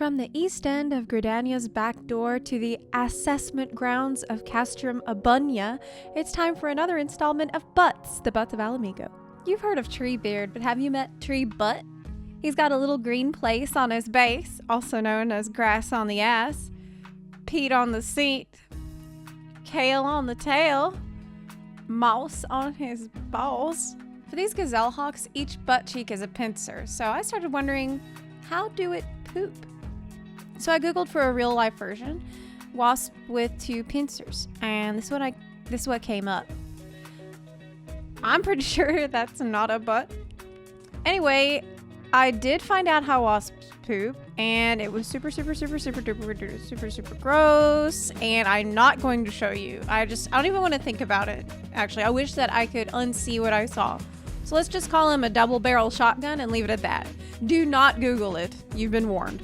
From the east end of Gridania's back door to the assessment grounds of Castrum Abunya, it's time for another installment of Butts, the Butts of Mhigo. You've heard of Treebeard, but have you met Tree Butt? He's got a little green place on his base, also known as grass on the ass, peat on the seat, kale on the tail, mouse on his balls. For these gazelle hawks, each butt cheek is a pincer, so I started wondering, how do it poop? So I googled for a real life version, wasp with two pincers, and this is what came up. I'm pretty sure that's not a butt. Anyway, I did find out how wasps poop, and it was super gross, and I'm not going to show you. I don't even want to think about it. Actually, I wish that I could unsee what I saw. So let's just call him a double barrel shotgun and leave it at that. Do not Google it. You've been warned.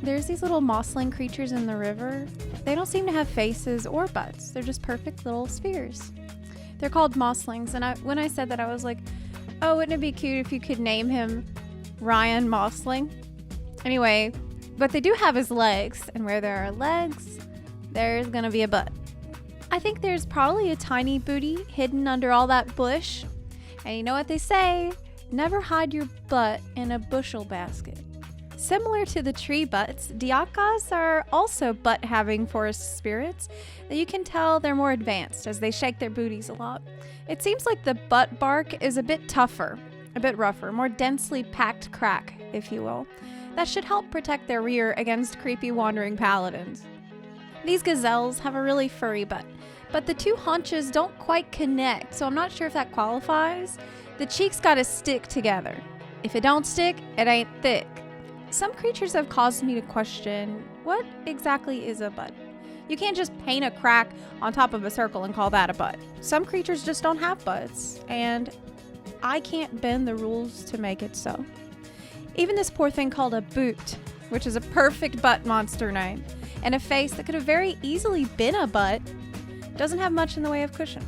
There's these little mossling creatures in the river. They don't seem to have faces or butts. They're just perfect little spheres. They're called mosslings, and when I said that, I was like, oh, wouldn't it be cute if you could name him Ryan Mossling? Anyway, but they do have his legs, and where there are legs, there's gonna be a butt. I think there's probably a tiny booty hidden under all that bush. And you know what they say, never hide your butt in a bushel basket. Similar to the tree butts, diakas are also butt-having forest spirits that you can tell they're more advanced as they shake their booties a lot. It seems like the butt bark is a bit tougher, a bit rougher, more densely packed crack, if you will. That should help protect their rear against creepy wandering paladins. These gazelles have a really furry butt, but the two haunches don't quite connect, so I'm not sure if that qualifies. The cheeks gotta stick together. If it don't stick, it ain't thick. Some creatures have caused me to question, what exactly is a butt? You can't just paint a crack on top of a circle and call that a butt. Some creatures just don't have butts, and I can't bend the rules to make it so. Even this poor thing called a boot, which is a perfect butt monster name, and a face that could have very easily been a butt, doesn't have much in the way of cushion.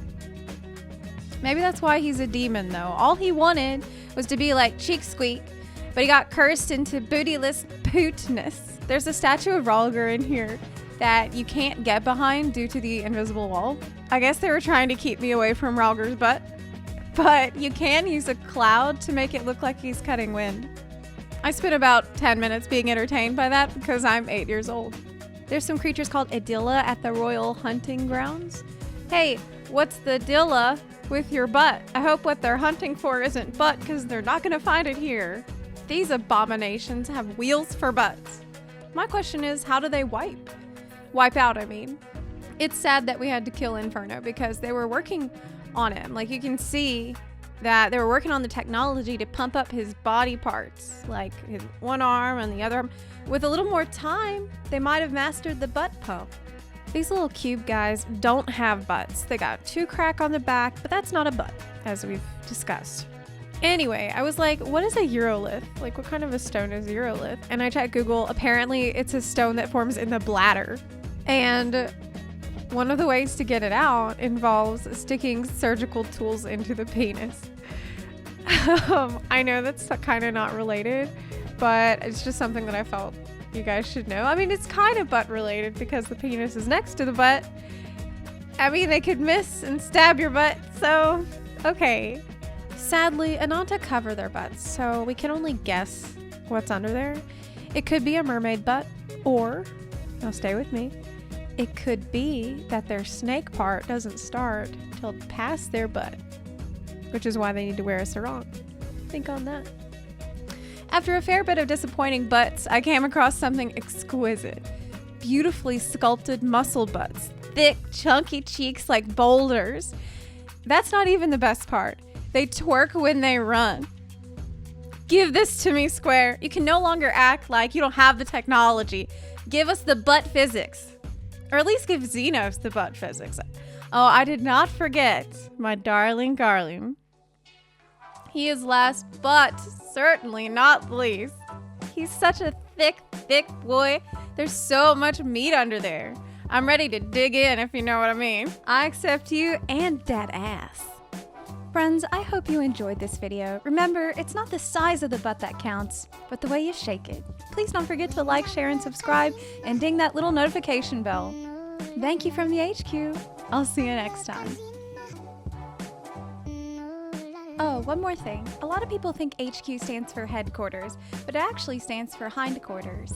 Maybe that's why he's a demon, though. All he wanted was to be like Cheek Squeak, but he got cursed into bootyless pootness. There's a statue of Ralger in here that you can't get behind due to the invisible wall. I guess they were trying to keep me away from Ralger's butt, but you can use a cloud to make it look like he's cutting wind. I spent about 10 minutes being entertained by that because I'm 8 years old. There's some creatures called Idilla at the Royal Hunting Grounds. Hey, what's the Dilla with your butt? I hope what they're hunting for isn't butt, because they're not going to find it here. These abominations have wheels for butts. My question is, how do they wipe? Wipe out, I mean. It's sad that we had to kill Inferno because they were working on him. Like, you can see that they were working on the technology to pump up his body parts, like his one arm and the other arm. With a little more time, they might have mastered the butt pump. These little cube guys don't have butts. They got 2 crack on the back, but that's not a butt, as we've discussed. Anyway, I was like, what is a urolith? Like, what kind of a stone is a urolith? And I checked Google. Apparently, it's a stone that forms in the bladder. And one of the ways to get it out involves sticking surgical tools into the penis. I know that's kind of not related, but it's just something that I felt you guys should know. I mean, it's kind of butt related because the penis is next to the butt. I mean, they could miss and stab your butt, so okay. Sadly, Ananta cover their butts, so we can only guess what's under there. It could be a mermaid butt, or, now stay with me, it could be that their snake part doesn't start till past their butt, which is why they need to wear a sarong. Think on that. After a fair bit of disappointing butts, I came across something exquisite. Beautifully sculpted muscle butts, thick, chunky cheeks like boulders. That's not even the best part. They twerk when they run. Give this to me, Square. You can no longer act like you don't have the technology. Give us the butt physics. Or at least give Xenos the butt physics. Oh, I did not forget my darling Garling. He is last, but certainly not least. He's such a thick boy. There's so much meat under there. I'm ready to dig in, if you know what I mean. I accept you and that ass. Friends, I hope you enjoyed this video. Remember, it's not the size of the butt that counts, but the way you shake it. Please please don't forget to like, share, and subscribe, and ding that little notification bell. Thank you from the HQ. I'll see you next time. Oh, one more thing. A lot of people think HQ stands for headquarters, but it actually stands for hindquarters.